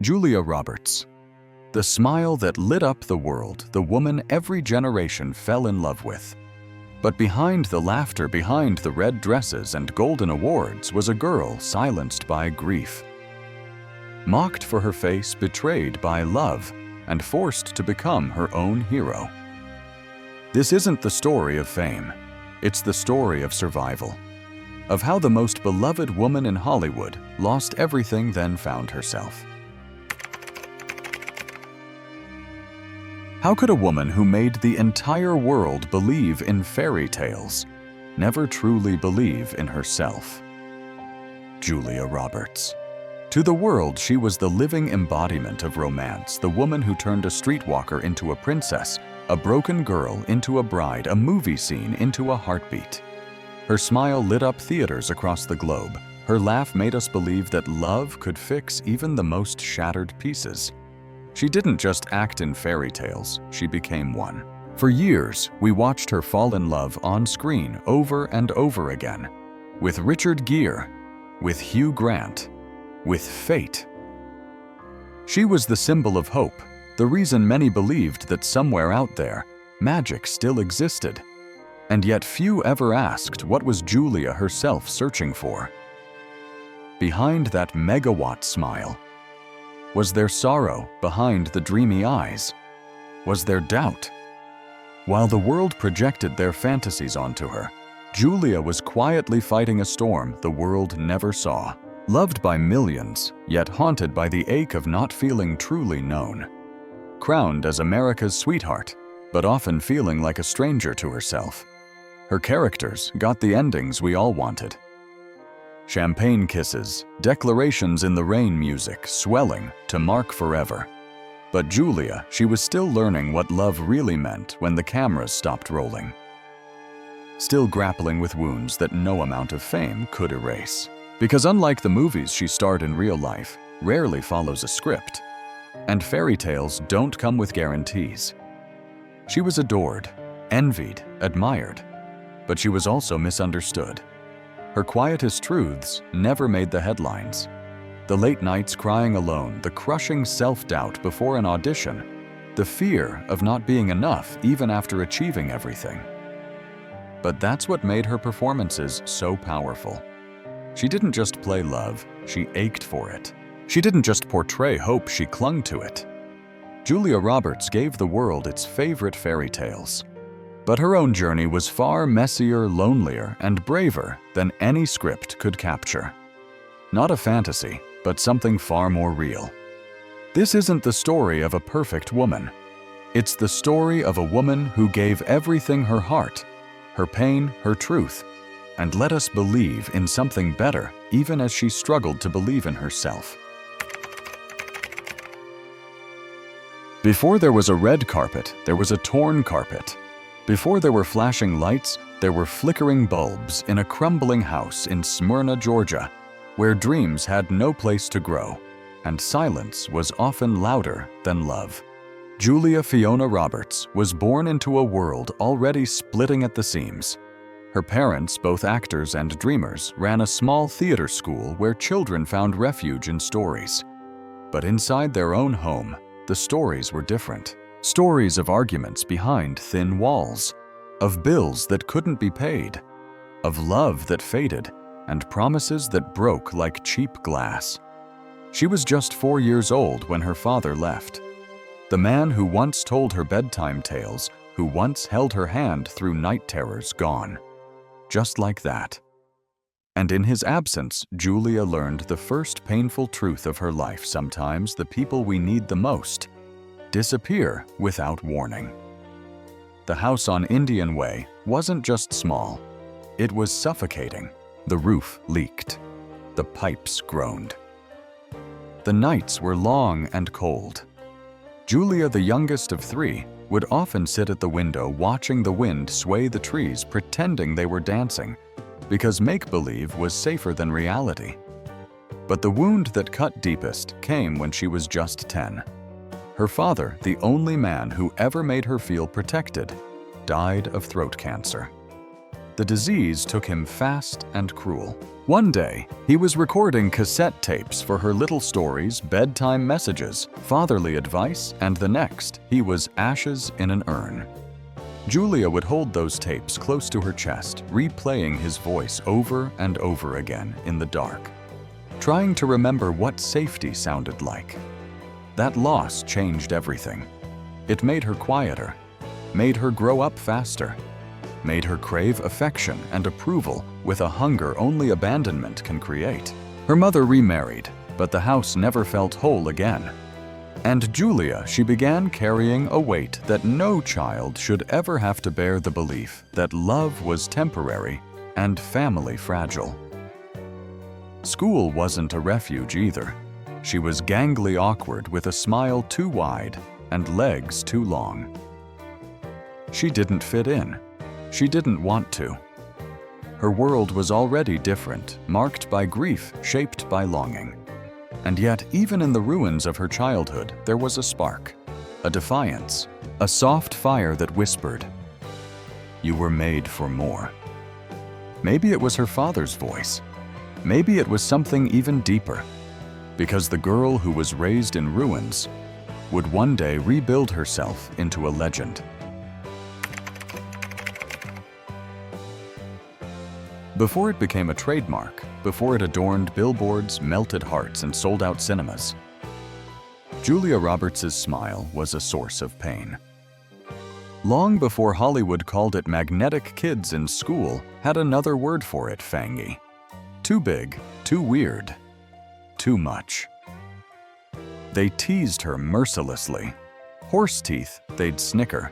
Julia Roberts. The smile that lit up the world, the woman every generation fell in love with. But behind the laughter, behind the red dresses and golden awards, was a girl silenced by grief. Mocked for her face, betrayed by love, and forced to become her own hero. This isn't the story of fame. It's the story of survival. Of how the most beloved woman in Hollywood lost everything, then found herself. How could a woman who made the entire world believe in fairy tales never truly believe in herself? Julia Roberts. To the world, she was the living embodiment of romance, the woman who turned a streetwalker into a princess, a broken girl into a bride, a movie scene into a heartbeat. Her smile lit up theaters across the globe. Her laugh made us believe that love could fix even the most shattered pieces. She didn't just act in fairy tales, she became one. For years, we watched her fall in love on screen over and over again. With Richard Gere, with Hugh Grant, with fate. She was the symbol of hope, the reason many believed that somewhere out there, magic still existed. And yet few ever asked, what was Julia herself searching for? Behind that megawatt smile, was there sorrow behind the dreamy eyes? Was there doubt? While the world projected their fantasies onto her, Julia was quietly fighting a storm the world never saw. Loved by millions, yet haunted by the ache of not feeling truly known. Crowned as America's sweetheart, but often feeling like a stranger to herself. Her characters got the endings we all wanted. Champagne kisses, declarations in the rain music, swelling to mark forever. But Julia, she was still learning what love really meant when the cameras stopped rolling. Still grappling with wounds that no amount of fame could erase. Because unlike the movies she starred in real life, rarely follows a script. And fairy tales don't come with guarantees. She was adored, envied, admired, but she was also misunderstood. Her quietest truths never made the headlines. The late nights crying alone, the crushing self-doubt before an audition, the fear of not being enough even after achieving everything. But that's what made her performances so powerful. She didn't just play love, she ached for it. She didn't just portray hope, she clung to it. Julia Roberts gave the world its favorite fairy tales. But her own journey was far messier, lonelier, and braver than any script could capture. Not a fantasy, but something far more real. This isn't the story of a perfect woman. It's the story of a woman who gave everything, her heart, her pain, her truth, and let us believe in something better even as she struggled to believe in herself. Before there was a red carpet, there was a torn carpet. Before there were flashing lights, there were flickering bulbs in a crumbling house in Smyrna, Georgia, where dreams had no place to grow, and silence was often louder than love. Julia Fiona Roberts was born into a world already splitting at the seams. Her parents, both actors and dreamers, ran a small theater school where children found refuge in stories. But inside their own home, the stories were different. Stories of arguments behind thin walls, of bills that couldn't be paid, of love that faded, and promises that broke like cheap glass. She was just 4 years old when her father left. The man who once told her bedtime tales, who once held her hand through night terrors, gone. Just like that. And in his absence, Julia learned the first painful truth of her life. Sometimes the people we need the most disappear without warning. The house on Indian Way wasn't just small. It was suffocating. The roof leaked. The pipes groaned. The nights were long and cold. Julia, the youngest of 3, would often sit at the window watching the wind sway the trees, pretending they were dancing, because make-believe was safer than reality. But the wound that cut deepest came when she was just 10. Her father, the only man who ever made her feel protected, died of throat cancer. The disease took him fast and cruel. One day, he was recording cassette tapes for her little stories, bedtime messages, fatherly advice, and the next, he was ashes in an urn. Julia would hold those tapes close to her chest, replaying his voice over and over again in the dark, trying to remember what safety sounded like. That loss changed everything. It made her quieter, made her grow up faster, made her crave affection and approval with a hunger only abandonment can create. Her mother remarried, but the house never felt whole again. And Julia, she began carrying a weight that no child should ever have to bear, the belief that love was temporary and family fragile. School wasn't a refuge either. She was gangly awkward with a smile too wide and legs too long. She didn't fit in. She didn't want to. Her world was already different, marked by grief, shaped by longing. And yet, even in the ruins of her childhood, there was a spark, a defiance, a soft fire that whispered, "You were made for more." Maybe it was her father's voice. Maybe it was something even deeper, because the girl who was raised in ruins would one day rebuild herself into a legend. Before it became a trademark, before it adorned billboards, melted hearts, and sold out cinemas, Julia Roberts' smile was a source of pain. Long before Hollywood called it magnetic, kids in school had another word for it: fangy. Too big, too weird, too much. They teased her mercilessly. Horse teeth, they'd snicker.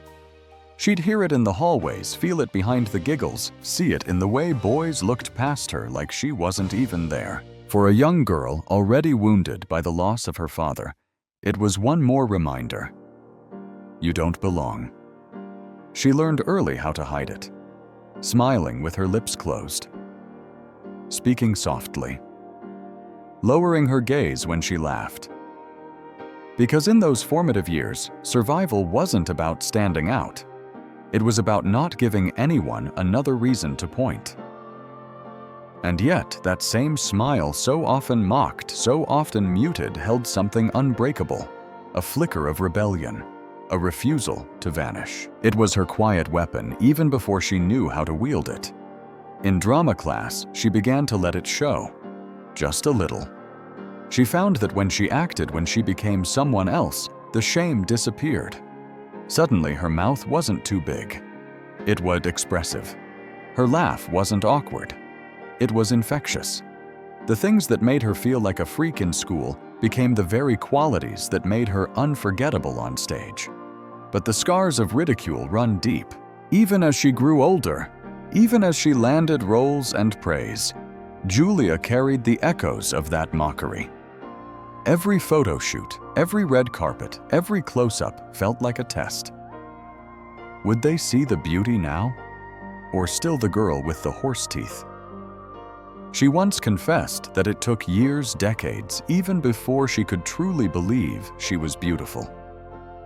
She'd hear it in the hallways, feel it behind the giggles, see it in the way boys looked past her like she wasn't even there. For a young girl already wounded by the loss of her father, it was one more reminder. You don't belong. She learned early how to hide it, smiling with her lips closed, speaking softly, lowering her gaze when she laughed. Because in those formative years, survival wasn't about standing out. It was about not giving anyone another reason to point. And yet, that same smile, so often mocked, so often muted, held something unbreakable, a flicker of rebellion, a refusal to vanish. It was her quiet weapon even before she knew how to wield it. In drama class, she began to let it show, just a little. She found that when she acted, when she became someone else, the shame disappeared. Suddenly, her mouth wasn't too big. It was expressive. Her laugh wasn't awkward. It was infectious. The things that made her feel like a freak in school became the very qualities that made her unforgettable on stage. But the scars of ridicule run deep. Even as she grew older, even as she landed roles and praise, Julia carried the echoes of that mockery. Every photo shoot, every red carpet, every close-up felt like a test. Would they see the beauty now? Or still the girl with the horse teeth? She once confessed that it took years, decades, even before she could truly believe she was beautiful.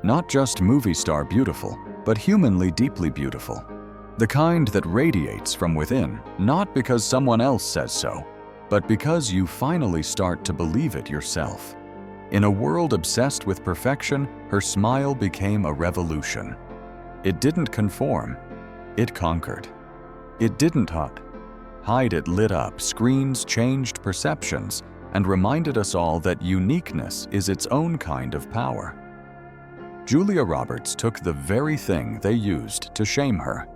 Not just movie star beautiful, but humanly deeply beautiful. The kind that radiates from within, not because someone else says so, but because you finally start to believe it yourself. In a world obsessed with perfection, her smile became a revolution. It didn't conform, it conquered. It didn't hide, it lit up screens, changed perceptions, and reminded us all that uniqueness is its own kind of power. Julia Roberts took the very thing they used to shame her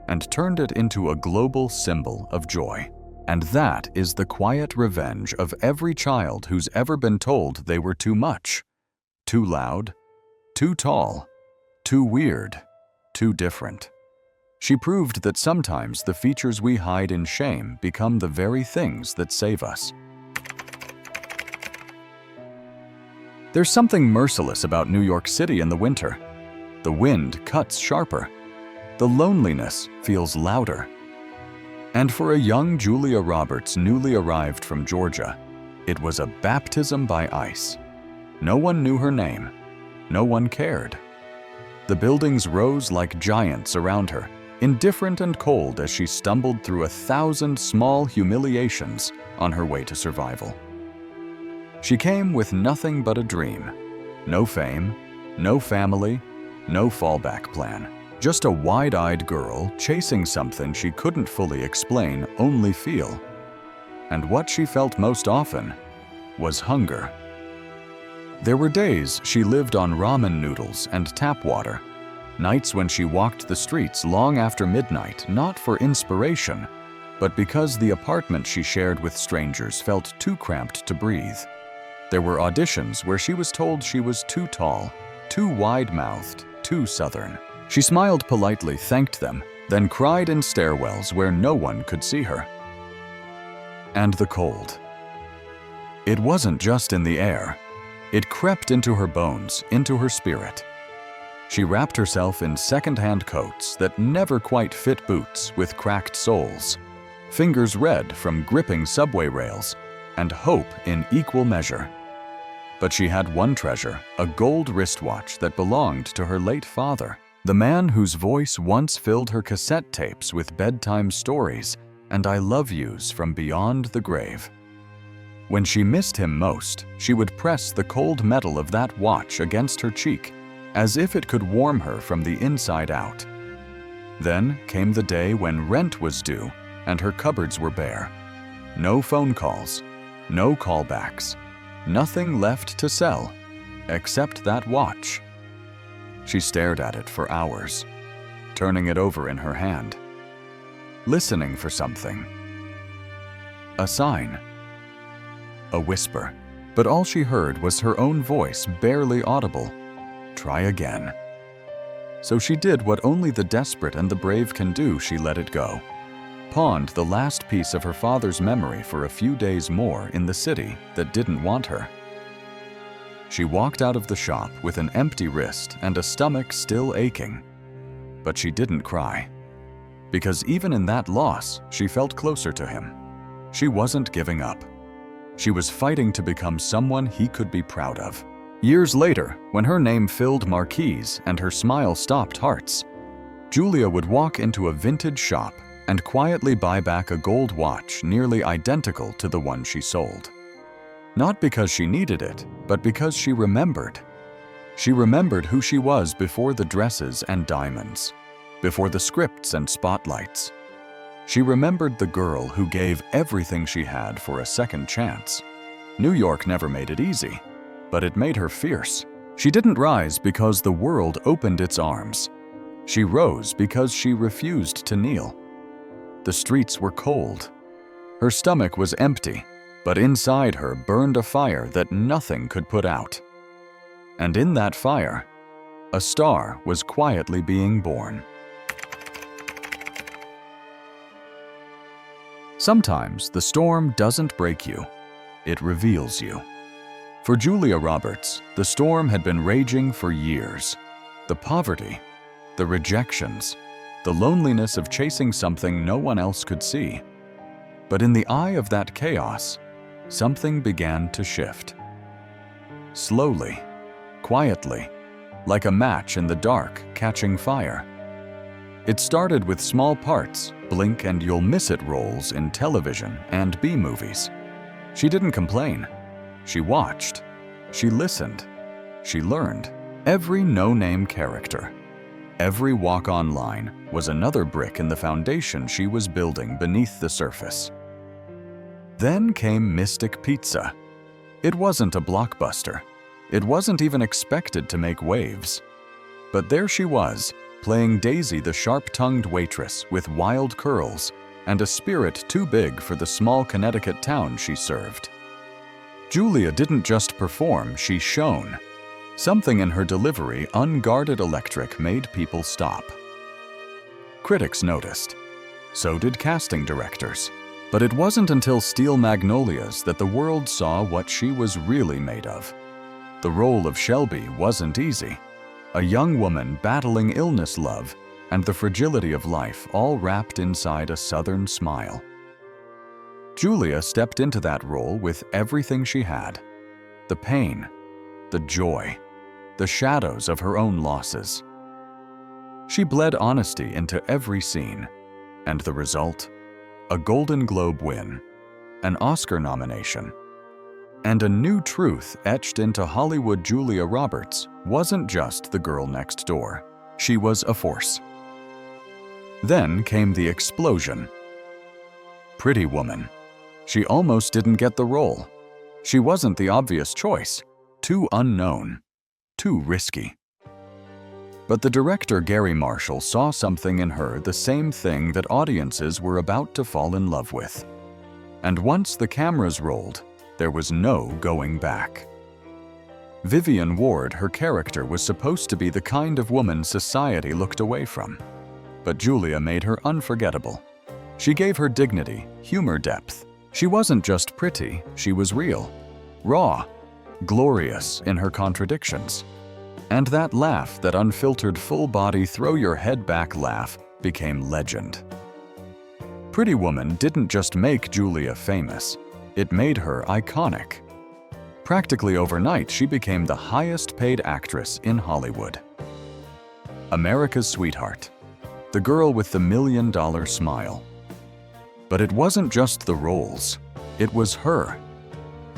and turned it into a global symbol of joy. And that is the quiet revenge of every child who's ever been told they were too much, too loud, too tall, too weird, too different. She proved that sometimes the features we hide in shame become the very things that save us. There's something merciless about New York City in the winter. The wind cuts sharper. The loneliness feels louder. And for a young Julia Roberts newly arrived from Georgia, it was a baptism by ice. No one knew her name. No one cared. The buildings rose like giants around her, indifferent and cold as she stumbled through 1,000 small humiliations on her way to survival. She came with nothing but a dream. No fame, no family, no fallback plan. Just a wide-eyed girl chasing something she couldn't fully explain, only feel. And what she felt most often was hunger. There were days she lived on ramen noodles and tap water, nights when she walked the streets long after midnight, not for inspiration, but because the apartment she shared with strangers felt too cramped to breathe. There were auditions where she was told she was too tall, too wide-mouthed, too Southern. She smiled politely, thanked them, then cried in stairwells where no one could see her. And the cold. It wasn't just in the air. It crept into her bones, into her spirit. She wrapped herself in second-hand coats that never quite fit boots with cracked soles, fingers red from gripping subway rails, and hope in equal measure. But she had one treasure, a gold wristwatch that belonged to her late father, the man whose voice once filled her cassette tapes with bedtime stories and I love yous from beyond the grave. When she missed him most, she would press the cold metal of that watch against her cheek, as if it could warm her from the inside out. Then came the day when rent was due and her cupboards were bare. No phone calls, no callbacks, nothing left to sell, except that watch. She stared at it for hours, turning it over in her hand, listening for something. A sign, a whisper, but all she heard was her own voice, barely audible. Try again. So she did what only the desperate and the brave can do. She let it go. Pawned the last piece of her father's memory for a few days more in the city that didn't want her. She walked out of the shop with an empty wrist and a stomach still aching. But she didn't cry. Because even in that loss, she felt closer to him. She wasn't giving up. She was fighting to become someone he could be proud of. Years later, when her name filled marquees and her smile stopped hearts, Julia would walk into a vintage shop and quietly buy back a gold watch nearly identical to the one she sold. Not because she needed it, but because she remembered. She remembered who she was before the dresses and diamonds, before the scripts and spotlights. She remembered the girl who gave everything she had for a second chance. New York never made it easy, but it made her fierce. She didn't rise because the world opened its arms. She rose because she refused to kneel. The streets were cold. Her stomach was empty, but inside her burned a fire that nothing could put out. And in that fire, a star was quietly being born. Sometimes the storm doesn't break you, it reveals you. For Julia Roberts, the storm had been raging for years. The poverty, the rejections, the loneliness of chasing something no one else could see. But in the eye of that chaos, something began to shift. Slowly, quietly, like a match in the dark catching fire. It started with small parts, blink and you'll miss it roles in television and B-movies. She didn't complain. She watched. She listened. She learned. Every no-name character, every walk-on line was another brick in the foundation she was building beneath the surface. Then came Mystic Pizza. It wasn't a blockbuster. It wasn't even expected to make waves. But there she was, playing Daisy, the sharp-tongued waitress with wild curls and a spirit too big for the small Connecticut town she served. Julia didn't just perform, she shone. Something in her delivery, unguarded electric, made people stop. Critics noticed. So did casting directors. But it wasn't until Steel Magnolias that the world saw what she was really made of. The role of Shelby wasn't easy. A young woman battling illness, love, and the fragility of life, all wrapped inside a Southern smile. Julia stepped into that role with everything she had. The pain, the joy, the shadows of her own losses. She bled honesty into every scene. And the result? A Golden Globe win, an Oscar nomination, and a new truth etched into Hollywood. Julia Roberts wasn't just the girl next door. She was a force. Then came the explosion. Pretty Woman. She almost didn't get the role. She wasn't the obvious choice. Too unknown. Too risky. But the director Gary Marshall saw something in her, the same thing that audiences were about to fall in love with. And once the cameras rolled, there was no going back. Vivian Ward, her character, was supposed to be the kind of woman society looked away from. But Julia made her unforgettable. She gave her dignity, humor, depth. She wasn't just pretty, she was real, raw, glorious in her contradictions. And that laugh, that unfiltered full-body throw-your-head-back laugh, became legend. Pretty Woman didn't just make Julia famous, it made her iconic. Practically overnight, she became the highest-paid actress in Hollywood. America's sweetheart, the girl with the million-dollar smile. But it wasn't just the roles, it was her.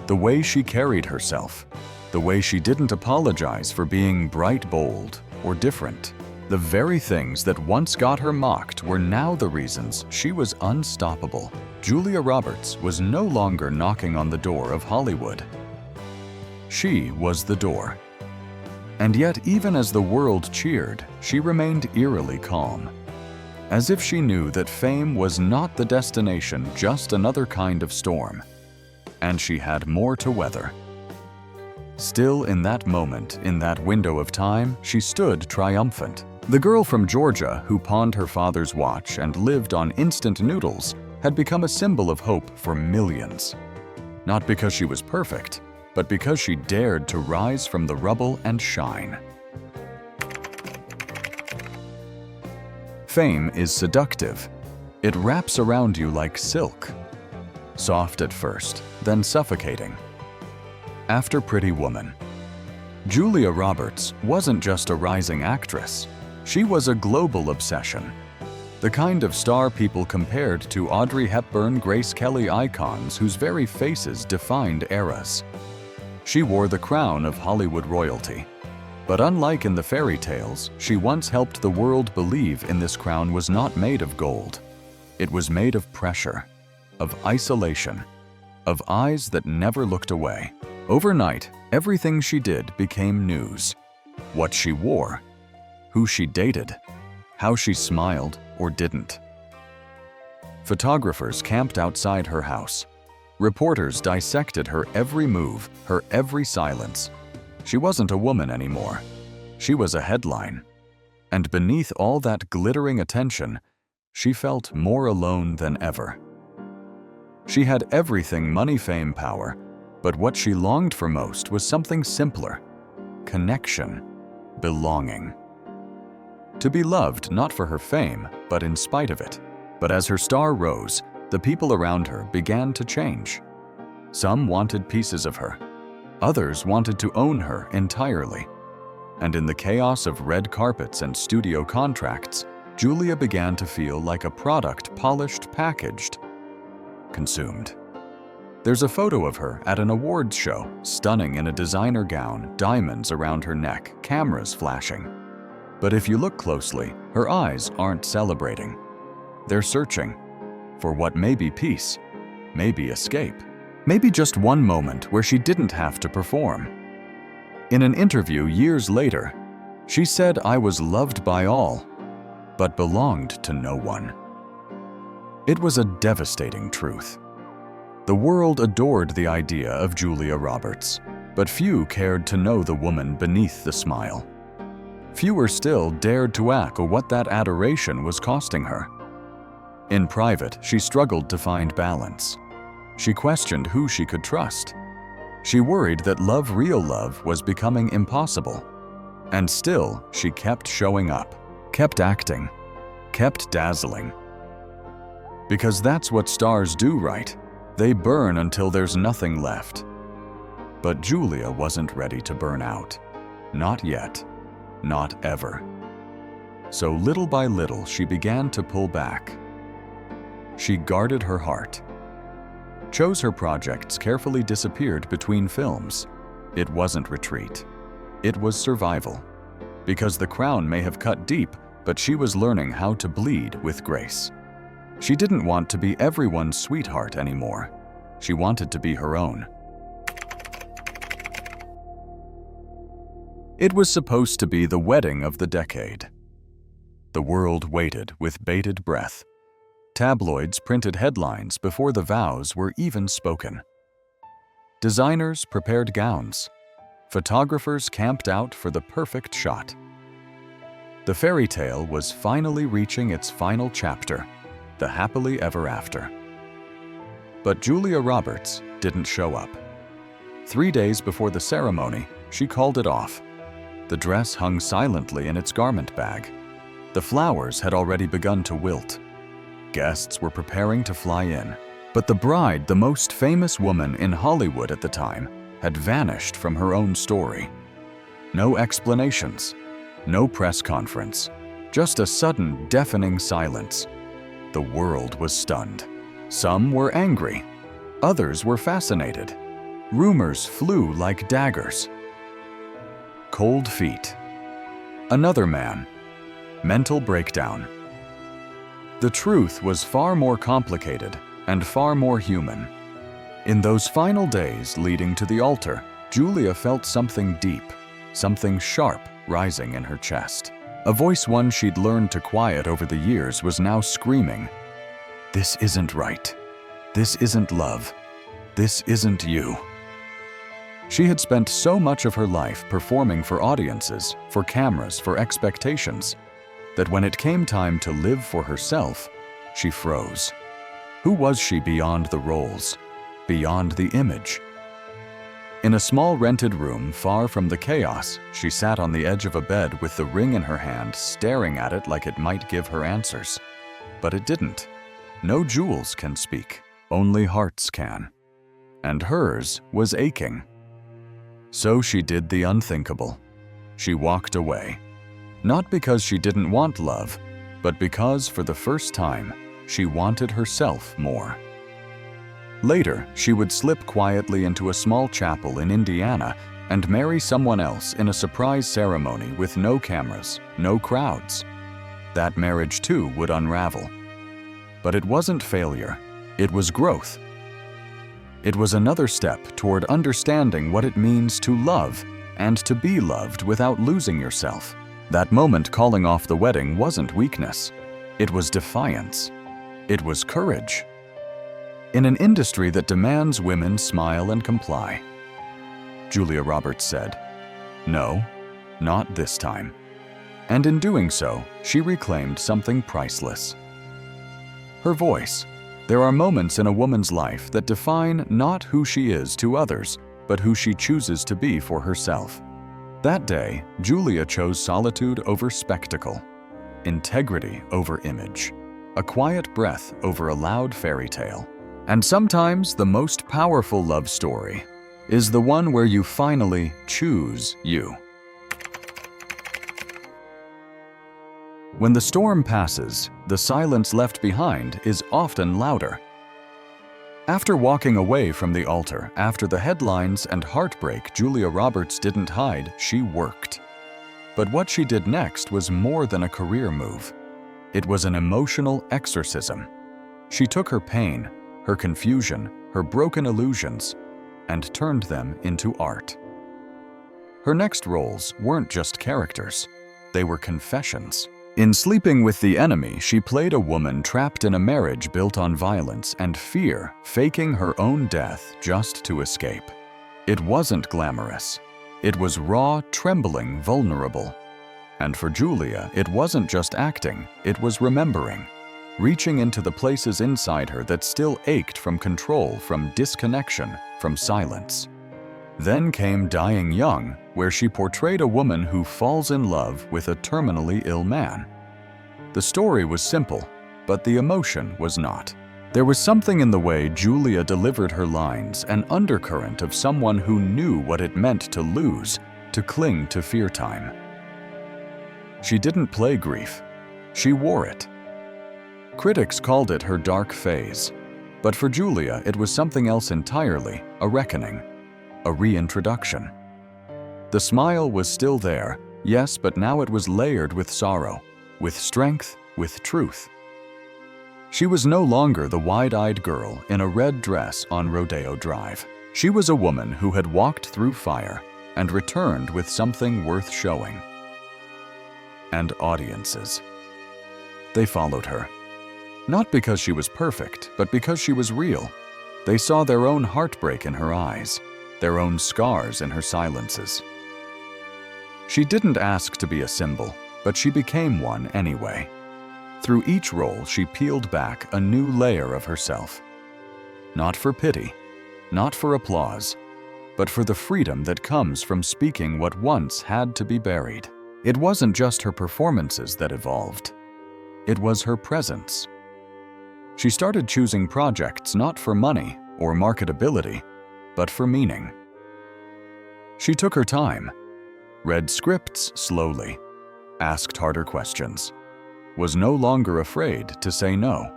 The way she carried herself, the way she didn't apologize for being bright, bold, or different. The very things that once got her mocked were now the reasons she was unstoppable. Julia Roberts was no longer knocking on the door of Hollywood. She was the door. And yet, even as the world cheered, she remained eerily calm. As if she knew that fame was not the destination, just another kind of storm. And she had more to weather. Still, in that moment, in that window of time, she stood triumphant. The girl from Georgia who pawned her father's watch and lived on instant noodles had become a symbol of hope for millions. Not because she was perfect, but because she dared to rise from the rubble and shine. Fame is seductive. It wraps around you like silk. Soft at first, then suffocating. After Pretty Woman, Julia Roberts wasn't just a rising actress. She was a global obsession. The kind of star people compared to Audrey Hepburn, Grace Kelly, icons whose very faces defined eras. She wore the crown of Hollywood royalty. But unlike in the fairy tales, she once helped the world believe in this crown was not made of gold. It was made of pressure, of isolation, of eyes that never looked away. Overnight, everything she did became news. What she wore, who she dated, how she smiled or didn't. Photographers camped outside her house. Reporters dissected her every move, her every silence. She wasn't a woman anymore. She was a headline. And beneath all that glittering attention, she felt more alone than ever. She had everything: money, fame, power. But what she longed for most was something simpler: connection, belonging. To be loved not for her fame, but in spite of it. But as her star rose, the people around her began to change. Some wanted pieces of her. Others wanted to own her entirely. And in the chaos of red carpets and studio contracts, Julia began to feel like a product, polished, packaged, consumed. There's a photo of her at an awards show, stunning in a designer gown, diamonds around her neck, cameras flashing. But if you look closely, her eyes aren't celebrating. They're searching for what may be peace, maybe escape, maybe just one moment where she didn't have to perform. In an interview years later, she said, "I was loved by all, but belonged to no one." It was a devastating truth. The world adored the idea of Julia Roberts, but few cared to know the woman beneath the smile. Fewer still dared to ask what that adoration was costing her. In private, she struggled to find balance. She questioned who she could trust. She worried that love, real love, was becoming impossible. And still, she kept showing up, kept acting, kept dazzling. Because that's what stars do, right? They burn until there's nothing left. But Julia wasn't ready to burn out. Not yet. Not ever. So little by little, she began to pull back. She guarded her heart, chose her projects, carefully disappeared between films. It wasn't retreat. It was survival. Because the crown may have cut deep, but she was learning how to bleed with grace. She didn't want to be everyone's sweetheart anymore. She wanted to be her own. It was supposed to be the wedding of the decade. The world waited with bated breath. Tabloids printed headlines before the vows were even spoken. Designers prepared gowns. Photographers camped out for the perfect shot. The fairy tale was finally reaching its final chapter, the happily ever after. But Julia Roberts didn't show up. 3 days before the ceremony, she called it off. The dress hung silently in its garment bag. The flowers had already begun to wilt. Guests were preparing to fly in. But the bride, the most famous woman in Hollywood at the time, had vanished from her own story. No explanations, no press conference, just a sudden, deafening silence. The world was stunned. Some were angry, others were fascinated. Rumors flew like daggers. Cold feet. Another man. Mental breakdown. The truth was far more complicated and far more human. In those final days leading to the altar, Julia felt something deep, something sharp rising in her chest. A voice one she'd learned to quiet over the years was now screaming, "This isn't right. This isn't love. This isn't you." She had spent so much of her life performing for audiences, for cameras, for expectations, that when it came time to live for herself, she froze. Who was she beyond the roles, beyond the image? In a small rented room far from the chaos, she sat on the edge of a bed with the ring in her hand, staring at it like it might give her answers. But it didn't. No jewels can speak, only hearts can. And hers was aching. So she did the unthinkable. She walked away. Not because she didn't want love, but because for the first time, she wanted herself more. Later, she would slip quietly into a small chapel in Indiana and marry someone else in a surprise ceremony with no cameras, no crowds. That marriage too would unravel. But it wasn't failure, it was growth. It was another step toward understanding what it means to love and to be loved without losing yourself. That moment calling off the wedding wasn't weakness. It was defiance. It was courage. In an industry that demands women smile and comply, Julia Roberts said, "No, not this time." And in doing so, she reclaimed something priceless. Her voice. There are moments in a woman's life that define not who she is to others, but who she chooses to be for herself. That day, Julia chose solitude over spectacle, integrity over image, a quiet breath over a loud fairy tale. And sometimes the most powerful love story is the one where you finally choose you. When the storm passes, the silence left behind is often louder. After walking away from the altar, after the headlines and heartbreak, Julia Roberts didn't hide, she worked. But what she did next was more than a career move. It was an emotional exorcism. She took her pain, her confusion, her broken illusions, and turned them into art. Her next roles weren't just characters, they were confessions. In Sleeping with the Enemy, she played a woman trapped in a marriage built on violence and fear, faking her own death just to escape. It wasn't glamorous. It was raw, trembling, vulnerable. And for Julia, it wasn't just acting, it was remembering, reaching into the places inside her that still ached from control, from disconnection, from silence. Then came Dying Young, where she portrayed a woman who falls in love with a terminally ill man. The story was simple, but the emotion was not. There was something in the way Julia delivered her lines, an undercurrent of someone who knew what it meant to lose, to cling to fear time. She didn't play grief. She wore it. Critics called it her dark phase, but for Julia it was something else entirely, a reckoning, a reintroduction. The smile was still there, yes, but now it was layered with sorrow, with strength, with truth. She was no longer the wide-eyed girl in a red dress on Rodeo Drive. She was a woman who had walked through fire and returned with something worth showing. And audiences. They followed her. Not because she was perfect, but because she was real. They saw their own heartbreak in her eyes, their own scars in her silences. She didn't ask to be a symbol, but she became one anyway. Through each role, she peeled back a new layer of herself. Not for pity, not for applause, but for the freedom that comes from speaking what once had to be buried. It wasn't just her performances that evolved. It was her presence. She started choosing projects not for money or marketability, but for meaning. She took her time, read scripts slowly, asked harder questions, was no longer afraid to say no.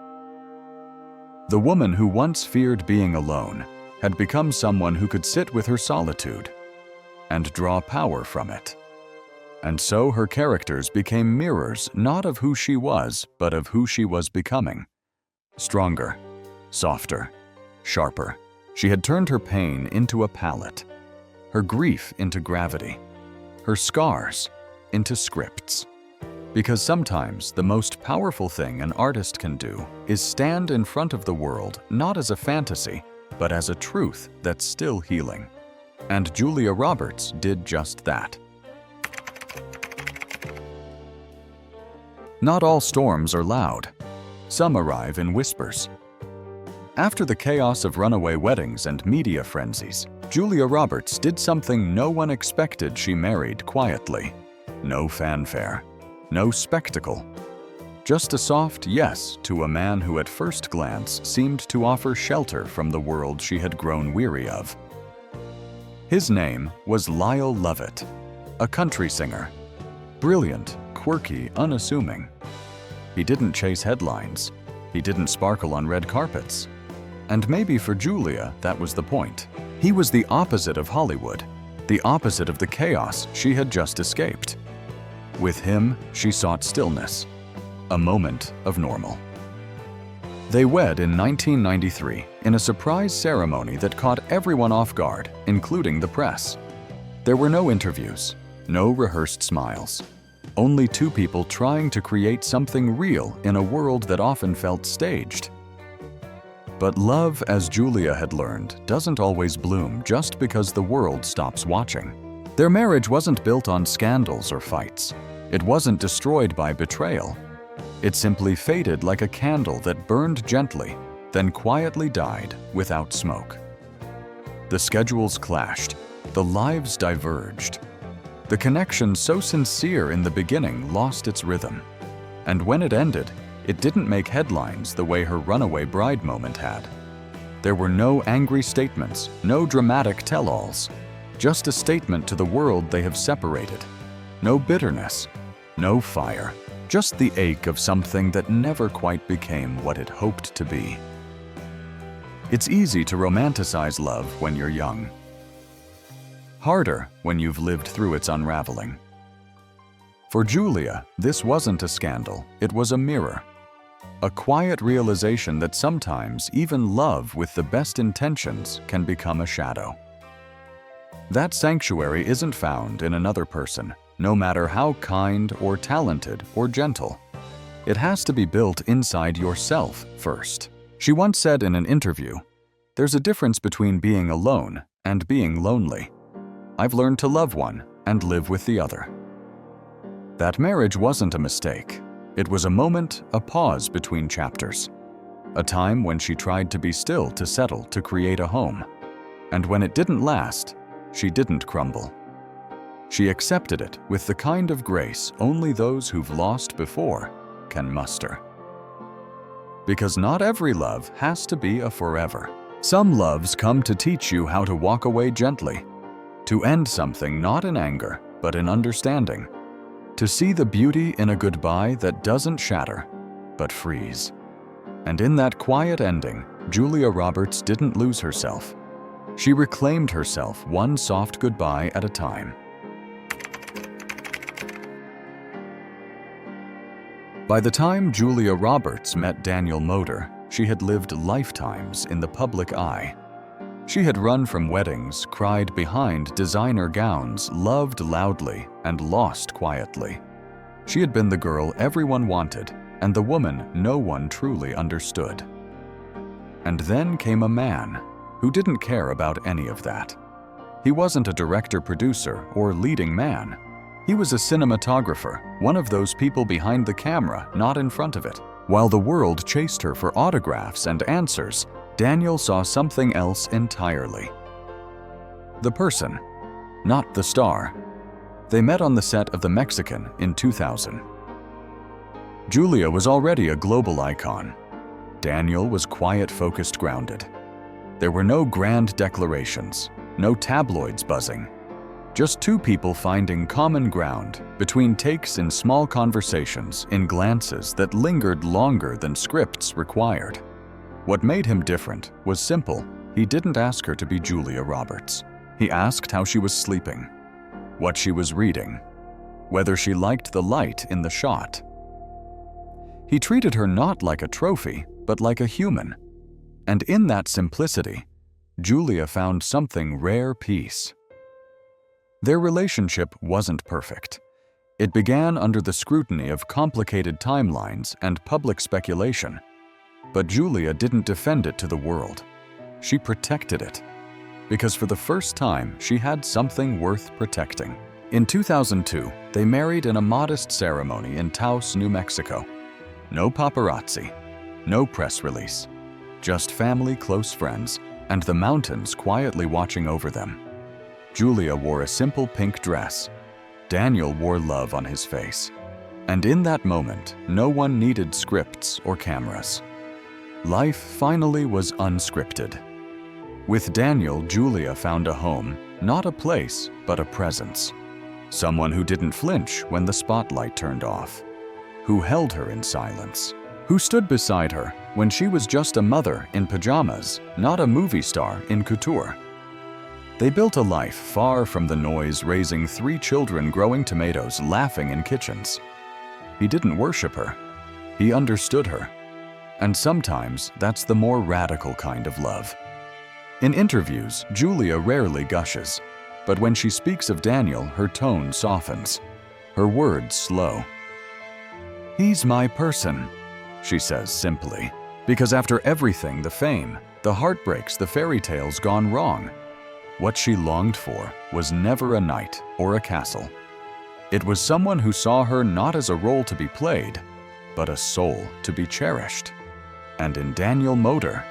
The woman who once feared being alone had become someone who could sit with her solitude and draw power from it. And so her characters became mirrors not of who she was, but of who she was becoming. Stronger, softer, sharper. She had turned her pain into a palette, her grief into gravity, her scars into scripts. Because sometimes the most powerful thing an artist can do is stand in front of the world not as a fantasy, but as a truth that's still healing. And Julia Roberts did just that. Not all storms are loud. Some arrive in whispers. After the chaos of runaway weddings and media frenzies, Julia Roberts did something no one expected. She married quietly. No fanfare. No spectacle. Just a soft yes to a man who at first glance seemed to offer shelter from the world she had grown weary of. His name was Lyle Lovett, a country singer. Brilliant, quirky, unassuming. He didn't chase headlines. He didn't sparkle on red carpets. And maybe for Julia, that was the point. He was the opposite of Hollywood, the opposite of the chaos she had just escaped. With him, she sought stillness, a moment of normal. They wed in 1993 in a surprise ceremony that caught everyone off guard, including the press. There were no interviews, no rehearsed smiles, only two people trying to create something real in a world that often felt staged. But love, as Julia had learned, doesn't always bloom just because the world stops watching. Their marriage wasn't built on scandals or fights. It wasn't destroyed by betrayal. It simply faded like a candle that burned gently, then quietly died without smoke. The schedules clashed. The lives diverged. The connection so sincere in the beginning lost its rhythm. And when it ended, it didn't make headlines the way her runaway bride moment had. There were no angry statements, no dramatic tell-alls. Just a statement to the world they have separated. No bitterness, no fire, just the ache of something that never quite became what it hoped to be. It's easy to romanticize love when you're young. Harder when you've lived through its unraveling. For Julia, this wasn't a scandal, it was a mirror. A quiet realization that sometimes even love with the best intentions can become a shadow. That sanctuary isn't found in another person, no matter how kind or talented or gentle. It has to be built inside yourself first. She once said in an interview, "There's a difference between being alone and being lonely. I've learned to love one and live with the other." That marriage wasn't a mistake. It was a moment, a pause between chapters. A time when she tried to be still to settle, to create a home. And when it didn't last, she didn't crumble. She accepted it with the kind of grace only those who've lost before can muster. Because not every love has to be a forever. Some loves come to teach you how to walk away gently, to end something not in anger, but in understanding. To see the beauty in a goodbye that doesn't shatter, but freeze. And in that quiet ending, Julia Roberts didn't lose herself. She reclaimed herself one soft goodbye at a time. By the time Julia Roberts met Daniel Moder, she had lived lifetimes in the public eye. She had run from weddings, cried behind designer gowns, loved loudly, and lost quietly. She had been the girl everyone wanted, and the woman no one truly understood. And then came a man who didn't care about any of that. He wasn't a director-producer or leading man. He was a cinematographer, one of those people behind the camera, not in front of it. While the world chased her for autographs and answers, Daniel saw something else entirely. The person, not the star. They met on the set of The Mexican in 2000. Julia was already a global icon. Daniel was quiet, focused, grounded. There were no grand declarations, no tabloids buzzing. Just two people finding common ground between takes in small conversations, in glances that lingered longer than scripts required. What made him different was simple. He didn't ask her to be Julia Roberts. He asked how she was sleeping, what she was reading, whether she liked the light in the shot. He treated her not like a trophy, but like a human. And in that simplicity, Julia found something rare: peace. Their relationship wasn't perfect. It began under the scrutiny of complicated timelines and public speculation. But Julia didn't defend it to the world. She protected it. Because for the first time, she had something worth protecting. In 2002, they married in a modest ceremony in Taos, New Mexico. No paparazzi, no press release, just family, close friends, and the mountains quietly watching over them. Julia wore a simple pink dress. Daniel wore love on his face. And in that moment, no one needed scripts or cameras. Life finally was unscripted. With Daniel, Julia found a home, not a place, but a presence. Someone who didn't flinch when the spotlight turned off, who held her in silence, who stood beside her when she was just a mother in pajamas, not a movie star in couture. They built a life far from the noise, raising 3 children, growing tomatoes, laughing in kitchens. He didn't worship her. He understood her. And sometimes that's the more radical kind of love. In interviews, Julia rarely gushes, but when she speaks of Daniel, her tone softens, her words slow. "He's my person," she says simply, because after everything, the fame, the heartbreaks, the fairy tales gone wrong, what she longed for was never a knight or a castle. It was someone who saw her not as a role to be played, but a soul to be cherished. And in Daniel Moder,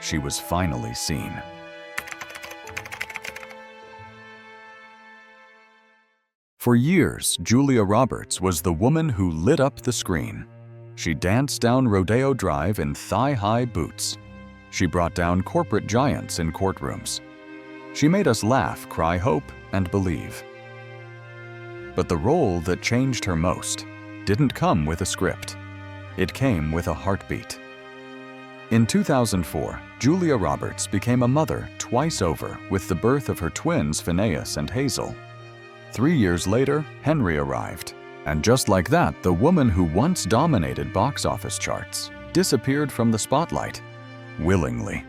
she was finally seen. For years, Julia Roberts was the woman who lit up the screen. She danced down Rodeo Drive in thigh-high boots. She brought down corporate giants in courtrooms. She made us laugh, cry, hope, and believe. But the role that changed her most didn't come with a script. It came with a heartbeat. In 2004, Julia Roberts became a mother twice over with the birth of her twins Phineas and Hazel. 3 years later, Henry arrived. And just like that, the woman who once dominated box office charts disappeared from the spotlight, willingly.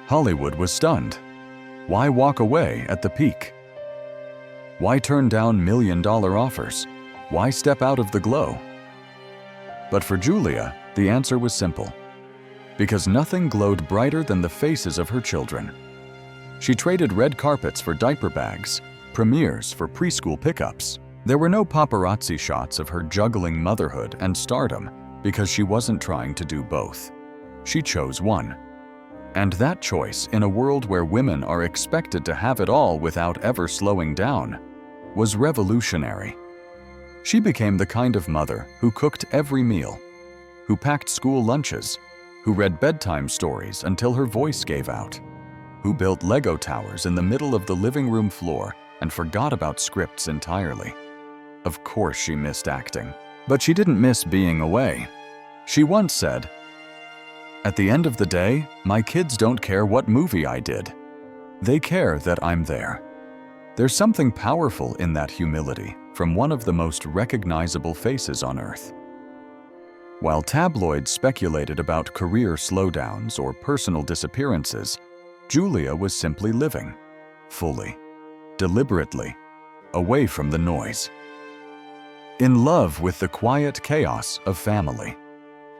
Hollywood was stunned. Why walk away at the peak? Why turn down million-dollar offers? Why step out of the glow? But for Julia, the answer was simple. Because nothing glowed brighter than the faces of her children. She traded red carpets for diaper bags, premieres for preschool pickups. There were no paparazzi shots of her juggling motherhood and stardom because she wasn't trying to do both. She chose one. And that choice, in a world where women are expected to have it all without ever slowing down, was revolutionary. She became the kind of mother who cooked every meal, who packed school lunches, who read bedtime stories until her voice gave out, who built Lego towers in the middle of the living room floor and forgot about scripts entirely. Of course she missed acting, but she didn't miss being away. She once said, "At the end of the day, my kids don't care what movie I did. They care that I'm there." There's something powerful in that humility from one of the most recognizable faces on earth. While tabloids speculated about career slowdowns or personal disappearances, Julia was simply living, fully, deliberately, away from the noise. In love with the quiet chaos of family.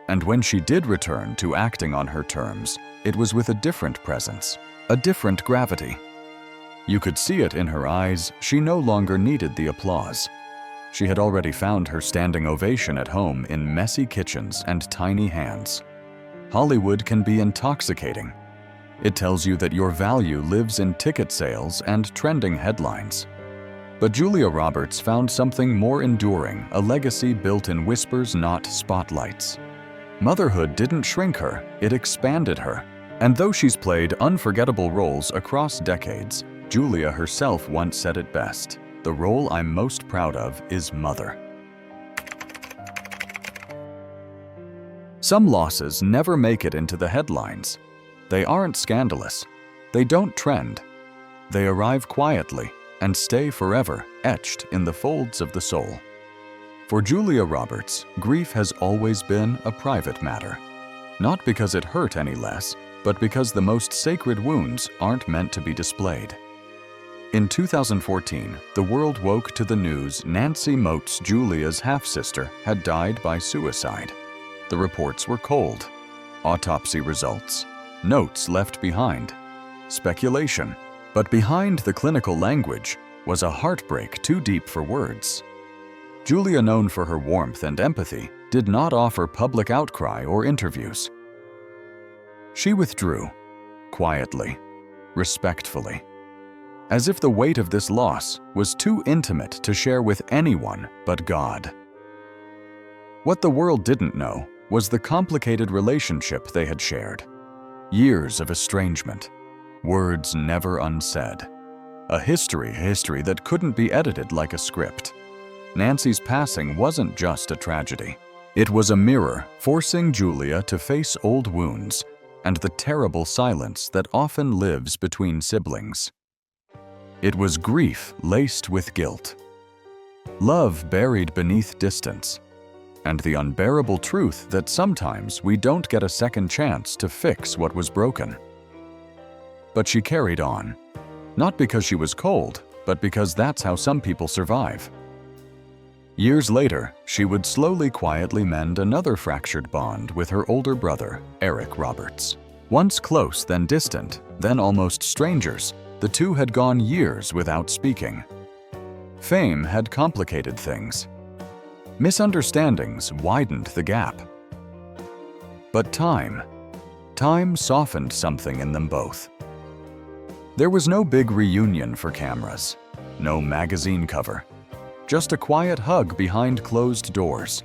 And when she did return to acting on her terms, it was with a different presence, a different gravity. You could see it in her eyes. She no longer needed the applause. She had already found her standing ovation at home in messy kitchens and tiny hands. Hollywood can be intoxicating. It tells you that your value lives in ticket sales and trending headlines. But Julia Roberts found something more enduring, a legacy built in whispers, not spotlights. Motherhood didn't shrink her, it expanded her. And though she's played unforgettable roles across decades, Julia herself once said it best: "The role I'm most proud of is mother." Some losses never make it into the headlines. They aren't scandalous. They don't trend. They arrive quietly and stay forever etched in the folds of the soul. For Julia Roberts, grief has always been a private matter. Not because it hurt any less, but because the most sacred wounds aren't meant to be displayed. In 2014, the world woke to the news Nancy Moats, Julia's half-sister, had died by suicide. The reports were cold. Autopsy results. Notes left behind. Speculation. But behind the clinical language was a heartbreak too deep for words. Julia, known for her warmth and empathy, did not offer public outcry or interviews. She withdrew, quietly, respectfully, as if the weight of this loss was too intimate to share with anyone but God. What the world didn't know was the complicated relationship they had shared. Years of estrangement, words never unsaid. A history that couldn't be edited like a script. Nancy's passing wasn't just a tragedy. It was a mirror forcing Julia to face old wounds and the terrible silence that often lives between siblings. It was grief laced with guilt, love buried beneath distance, and the unbearable truth that sometimes we don't get a second chance to fix what was broken. But she carried on, not because she was cold, but because that's how some people survive. Years later, she would slowly, quietly mend another fractured bond with her older brother, Eric Roberts. Once close, then distant, then almost strangers, the two had gone years without speaking. Fame had complicated things. Misunderstandings widened the gap. But time softened something in them both. There was no big reunion for cameras, no magazine cover, just a quiet hug behind closed doors,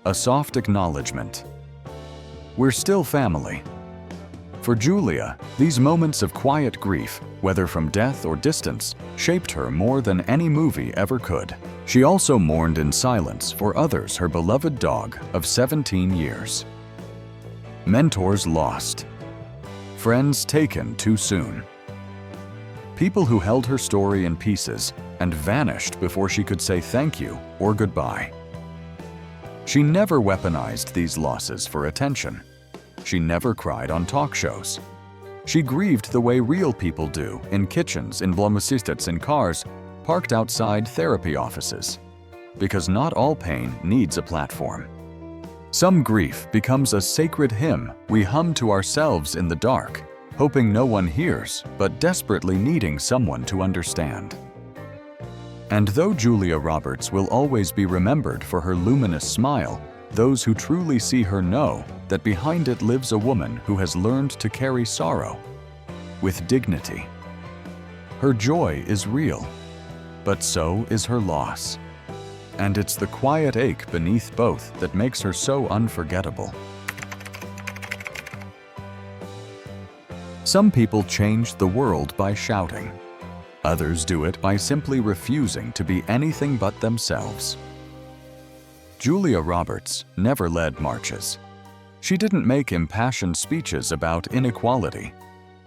a soft acknowledgement. We're still family. For Julia, these moments of quiet grief, whether from death or distance, shaped her more than any movie ever could. She also mourned in silence for others, her beloved dog of 17 years. Mentors lost. Friends taken too soon. People who held her story in pieces and vanished before she could say thank you or goodbye. She never weaponized these losses for attention. She never cried on talk shows. She grieved the way real people do, in kitchens, in blomstersteds, in cars, parked outside therapy offices. Because not all pain needs a platform. Some grief becomes a sacred hymn we hum to ourselves in the dark, hoping no one hears, but desperately needing someone to understand. And though Julia Roberts will always be remembered for her luminous smile, those who truly see her know that behind it lives a woman who has learned to carry sorrow with dignity. Her joy is real, but so is her loss. And it's the quiet ache beneath both that makes her so unforgettable. Some people change the world by shouting. Others do it by simply refusing to be anything but themselves. Julia Roberts never led marches. She didn't make impassioned speeches about inequality.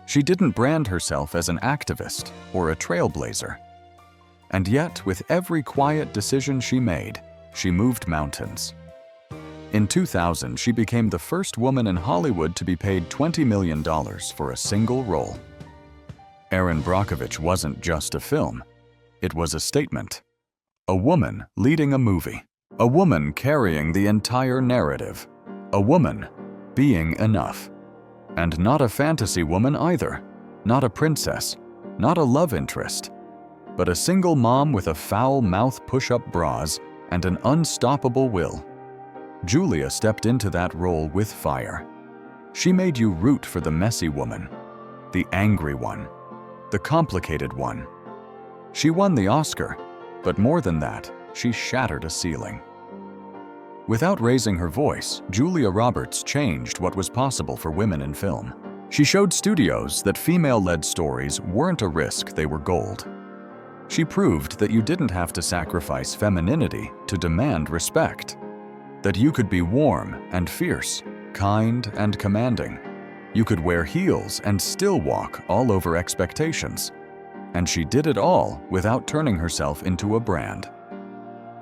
She didn't brand herself as an activist or a trailblazer. And yet, with every quiet decision she made, she moved mountains. In 2000, she became the first woman in Hollywood to be paid $20 million for a single role. Erin Brockovich wasn't just a film. It was a statement. A woman leading a movie. A woman carrying the entire narrative. A woman being enough. And not a fantasy woman either. Not a princess. Not a love interest. But a single mom with a foul mouth push-up bras and an unstoppable will. Julia stepped into that role with fire. She made you root for the messy woman, the angry one, the complicated one. She won the Oscar, but more than that, she shattered a ceiling. Without raising her voice, Julia Roberts changed what was possible for women in film. She showed studios that female-led stories weren't a risk, they were gold. She proved that you didn't have to sacrifice femininity to demand respect. That you could be warm and fierce, kind and commanding. You could wear heels and still walk all over expectations. And she did it all without turning herself into a brand.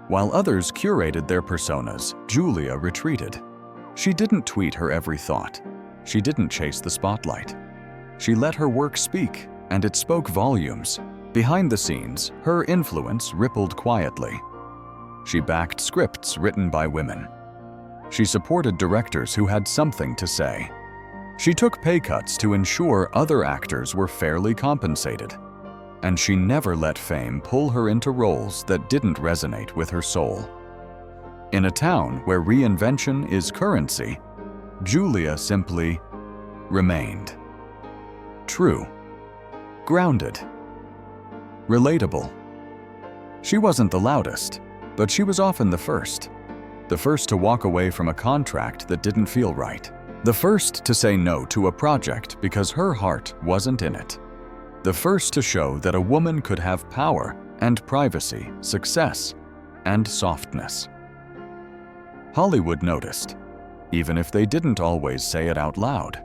While others curated their personas, Julia retreated. She didn't tweet her every thought. She didn't chase the spotlight. She let her work speak, and it spoke volumes. Behind the scenes, her influence rippled quietly. She backed scripts written by women. She supported directors who had something to say. She took pay cuts to ensure other actors were fairly compensated. And she never let fame pull her into roles that didn't resonate with her soul. In a town where reinvention is currency, Julia simply remained. True. Grounded. Relatable. She wasn't the loudest, but she was often the first. The first to walk away from a contract that didn't feel right. The first to say no to a project because her heart wasn't in it. The first to show that a woman could have power and privacy, success and softness. Hollywood noticed, even if they didn't always say it out loud.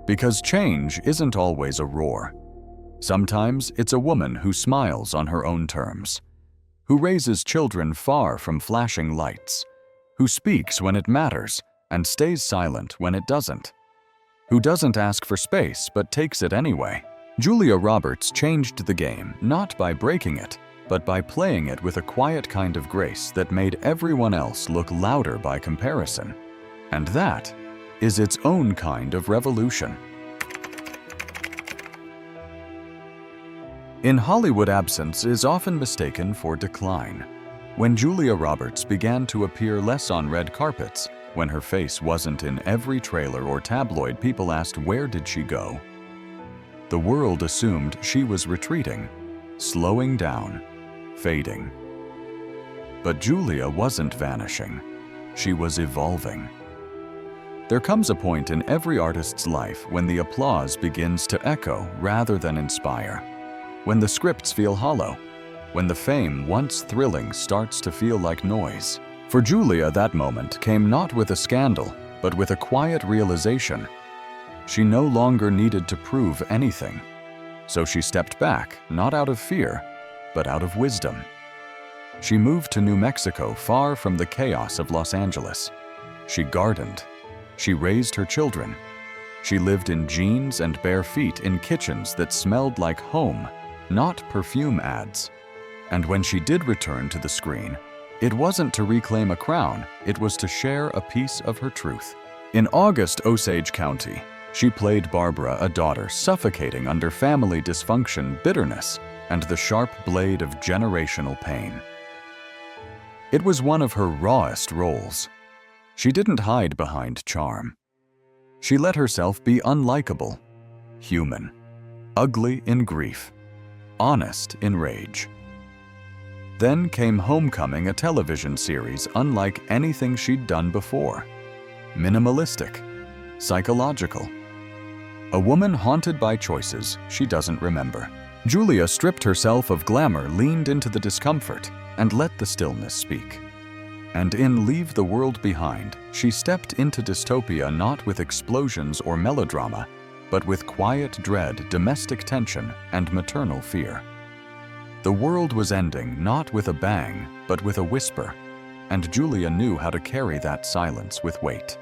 Because change isn't always a roar. Sometimes it's a woman who smiles on her own terms, who raises children far from flashing lights, who speaks when it matters and stays silent when it doesn't, who doesn't ask for space but takes it anyway. Julia Roberts changed the game not by breaking it, but by playing it with a quiet kind of grace that made everyone else look louder by comparison. And that is its own kind of revolution. In Hollywood, absence is often mistaken for decline. When Julia Roberts began to appear less on red carpets, when her face wasn't in every trailer or tabloid, people asked, where did she go? The world assumed she was retreating, slowing down, fading. But Julia wasn't vanishing. She was evolving. There comes a point in every artist's life when the applause begins to echo rather than inspire. When the scripts feel hollow. When the fame once thrilling starts to feel like noise. For Julia, that moment came not with a scandal, but with a quiet realization. She no longer needed to prove anything. So she stepped back, not out of fear, but out of wisdom. She moved to New Mexico, far from the chaos of Los Angeles. She gardened. She raised her children. She lived in jeans and bare feet in kitchens that smelled like home, not perfume ads. And when she did return to the screen, it wasn't to reclaim a crown, it was to share a piece of her truth. In August, Osage County, she played Barbara, a daughter suffocating under family dysfunction, bitterness, and the sharp blade of generational pain. It was one of her rawest roles. She didn't hide behind charm. She let herself be unlikable, human, ugly in grief, honest in rage. Then came Homecoming, a television series unlike anything she'd done before. Minimalistic, psychological. A woman haunted by choices she doesn't remember. Julia stripped herself of glamour, leaned into the discomfort, and let the stillness speak. And in Leave the World Behind, she stepped into dystopia not with explosions or melodrama, but with quiet dread, domestic tension, and maternal fear. The world was ending not with a bang, but with a whisper, and Julia knew how to carry that silence with weight.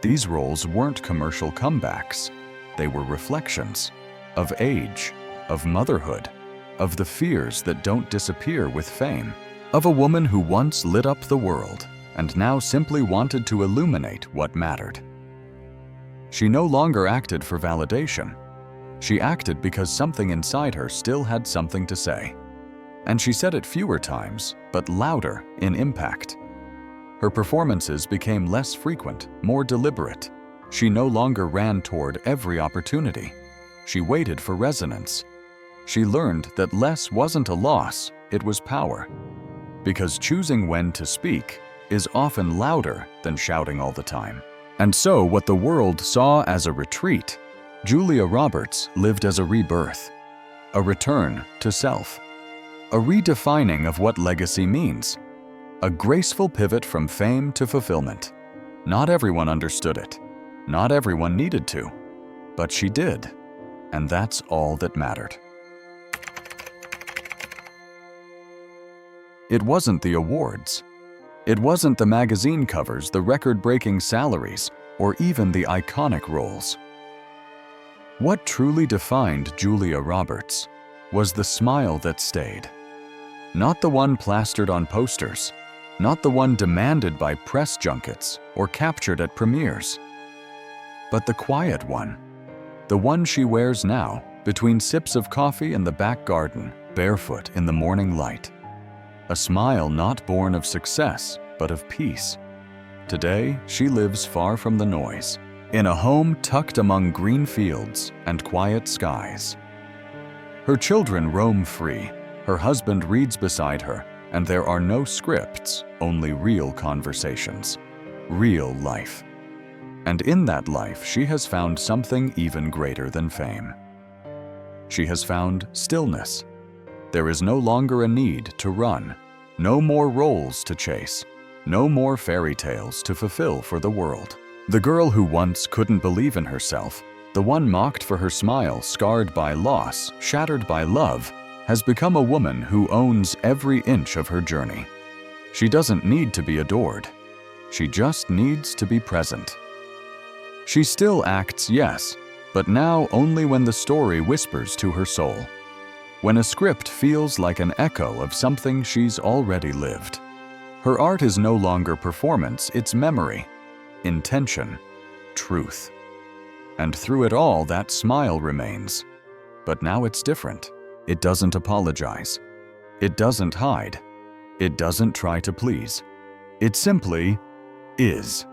These roles weren't commercial comebacks. They were reflections of age, of motherhood, of the fears that don't disappear with fame, of a woman who once lit up the world and now simply wanted to illuminate what mattered. She no longer acted for validation. She acted because something inside her still had something to say. And she said it fewer times, but louder in impact. Her performances became less frequent, more deliberate. She no longer ran toward every opportunity. She waited for resonance. She learned that less wasn't a loss, it was power. Because choosing when to speak is often louder than shouting all the time. And so what the world saw as a retreat, Julia Roberts lived as a rebirth, a return to self, a redefining of what legacy means, a graceful pivot from fame to fulfillment. Not everyone understood it. Not everyone needed to. But she did. And that's all that mattered. It wasn't the awards. It wasn't the magazine covers, the record-breaking salaries, or even the iconic roles. What truly defined Julia Roberts was the smile that stayed. Not the one plastered on posters, not the one demanded by press junkets or captured at premieres, but the quiet one, the one she wears now, between sips of coffee in the back garden, barefoot in the morning light. A smile not born of success, but of peace. Today, she lives far from the noise, in a home tucked among green fields and quiet skies. Her children roam free, her husband reads beside her, and there are no scripts, only real conversations, real life. And in that life, she has found something even greater than fame. She has found stillness. There is no longer a need to run, no more roles to chase, no more fairy tales to fulfill for the world. The girl who once couldn't believe in herself, the one mocked for her smile, scarred by loss, shattered by love, has become a woman who owns every inch of her journey. She doesn't need to be adored. She just needs to be present. She still acts, yes, but now only when the story whispers to her soul. When a script feels like an echo of something she's already lived. Her art is no longer performance, it's memory, intention, truth. And through it all, that smile remains. But now it's different. It doesn't apologize. It doesn't hide. It doesn't try to please. It simply is.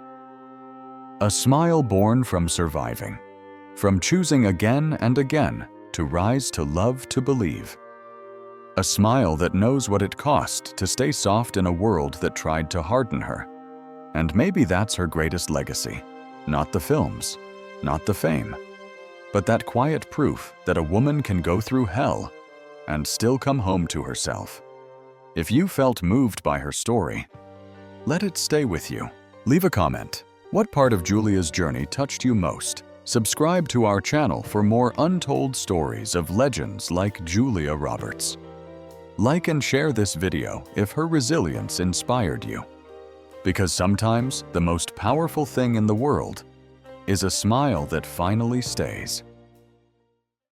A smile born from surviving, from choosing again and again to rise, to love, to believe. A smile that knows what it cost to stay soft in a world that tried to harden her. And maybe that's her greatest legacy. Not the films, not the fame, but that quiet proof that a woman can go through hell and still come home to herself. If you felt moved by her story, let it stay with you. Leave a comment. What part of Julia's journey touched you most? Subscribe to our channel for more untold stories of legends like Julia Roberts. Like and share this video if her resilience inspired you. Because sometimes the most powerful thing in the world is a smile that finally stays.